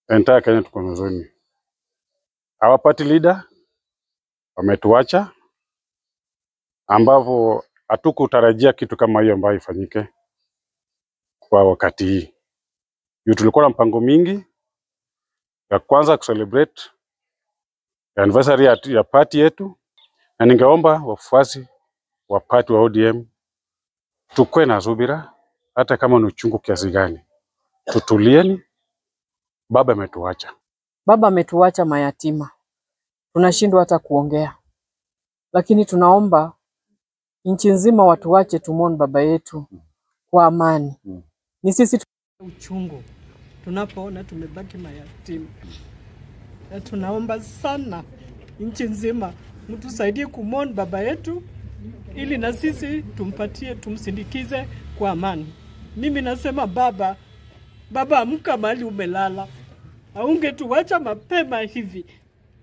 entire Kenya tuko na huzuni. Our party leader wametuacha, ambapo hatukutarajia kitu kama hiyo ambayo ifanyike kwa wakati hii. Tulikuwa na mpango mingi ya kwanza kucelebrate anniversary ya party yetu, na ningeomba wafuasi wa party wa ODM tukue na subira, hata kama ni uchungu kiasi gani. Tutulieni, baba ametuacha. Baba ametuacha mayatima. Tunashindwa hata kuongea. Lakini tunaomba nchi nzima watu wache tumwone baba yetu kwa amani. Ni sisi uchungu tunapoona tumebaki mayatima. Na tunaomba sana nchi nzima mtusaidie kumwona baba yetu ili na sisi tumsindikize kwa amani. Mimi nasema baba amka mahali umelala. Haungetuacha mapema hivi.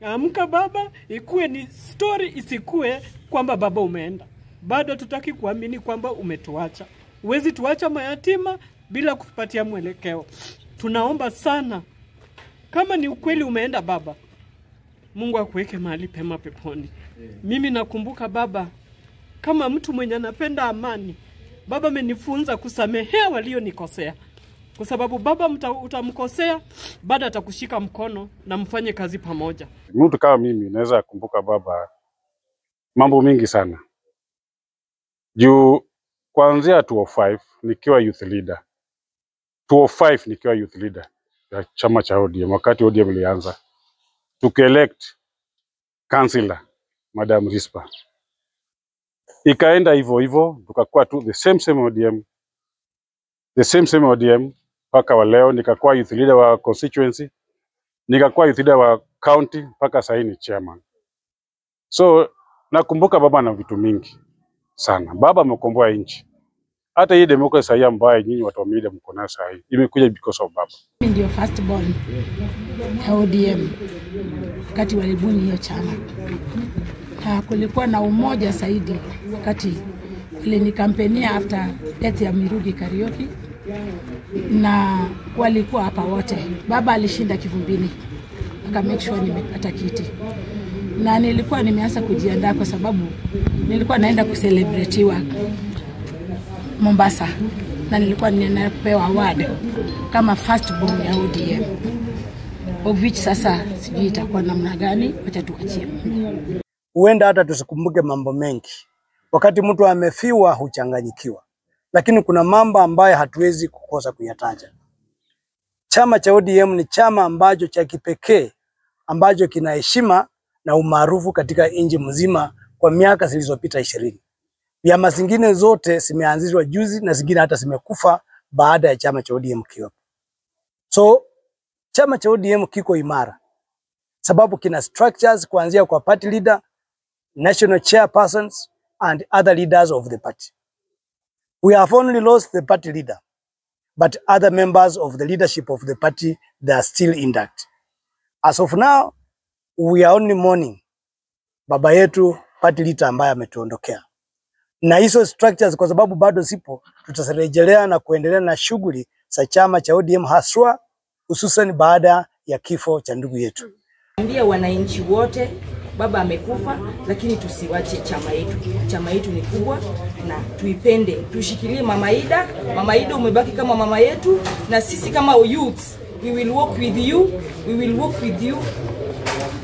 Amka baba, ikuwe ni story, isikue kwamba baba umeenda. Bado tutaki kuamini kwamba umetuacha. Huwezi tuacha mayatima bila kutupatia mwelekeo. Tunaomba sana, kama ni ukweli umeenda baba, Mungu akuweke mahali pema peponi. Mimi nakumbuka baba kama mtu mwenye anapenda amani. Baba amenifunza kusamehea walionikosea. Kwa sababu baba utamkosea, baada atakushika mkono na mfanye kazi pamoja. Mtu kama mimi naweza kumbuka baba mambo mingi sana. Juu kuanzia 2005 nikiwa youth leader. 2005 nikiwa youth leader ya chama cha ODM, wakati ODM ilianza. Tukielect councillor Madam Rispa. Ikaenda hivyo tukakuwa tu the same ODM. The same ODM mpaka wa leo. Nikakuwa youth leader wa constituency, nikakuwa youth leader wa county, mpaka sasa ni chairman. So nakumbuka baba na vitu mingi sana. Baba amekomboa nchi. Hata hii demokrasia ambayo nyinyi watu wa media mko nayo sasa imekuja because of baba. Mimi ndio first born ya ODM wakati walibuni hiyo chama. Kulikuwa na umoja zaidi wakati ile ni kampeni after death ya Mirugi Kariuki, na walikuwa hapa wote. Baba alishinda kivumbini, aka make sure nimepata kiti, na nilikuwa nimeanza kujiandaa kwa sababu nilikuwa naenda kucelebratiwa Mombasa, na nilikuwa ninapewa award kama first born ya ODM, of which sasa sijui itakuwa namna gani, wacha tuachie Mungu. Huenda hata tusikumbuke mambo mengi. Wakati mtu amefiwa huchanganyikiwa. Lakini kuna mambo ambayo hatuwezi kukosa kuyataja. Chama cha ODM ni chama ambacho cha kipekee, ambacho kina heshima na umaarufu katika nchi mzima kwa miaka zilizopita 20. Vyama zingine zote zimeanzishwa juzi na zingine hata zimekufa baada ya chama cha ODM kiwepo. So chama cha ODM kiko imara sababu kina structures kuanzia kwa party leader, national chairpersons and other leaders of the party. We have only lost the party leader, but other members of the leadership of the party, they are still intact. As of now, we are only mourning baba yetu party leader ambaye ametuondokea. Na hizo structures kwa sababu bado zipo, tutarejelea na kuendelea na shughuli za chama cha ODM haswa hususan baada ya kifo cha ndugu yetu. Ambia wananchi wote baba amekufa, lakini tusiwache chama yetu. Chama yetu ni kubwa na tuipende. Tushikilie Mama Ida. Mama Ida umebaki kama mama yetu, na sisi kama youths we will walk with you. We will walk with you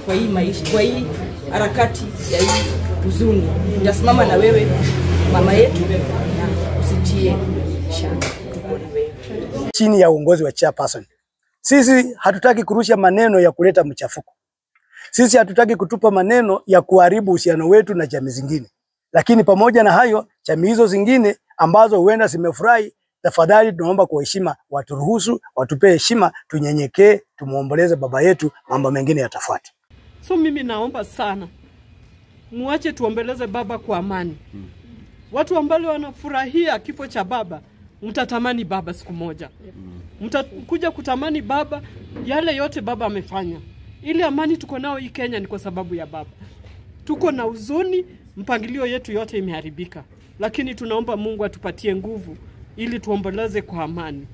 kwa hii maisha, kwa hii harakati ya hii huzuni. Tutasimama na wewe mama yetu, na usitie shaka, tuko na wewe. Chini ya uongozi wa chairperson. Sisi hatutaki kurusha maneno ya kuleta mchafuko. Sisi hatutaki kutupa maneno ya kuharibu uhusiano wetu na jamii zingine. Lakini pamoja na hayo, jamii hizo zingine ambazo huenda zimefurahi, tafadhali tunaomba kwa heshima waturuhusu, watupe heshima, tunyenyekee, tumuomboleze baba yetu, mambo mengine yatafuata. So mimi naomba sana muache tuombeleze baba kwa amani. Watu ambao wanafurahia kifo cha baba, mtatamani baba siku moja. Mtakuja kutamani baba yale yote baba amefanya. Ile amani tuko nao hii Kenya ni kwa sababu ya baba. Tuko na huzuni, mpangilio yetu yote imeharibika. Lakini tunaomba Mungu atupatie nguvu ili tuomboleze kwa amani.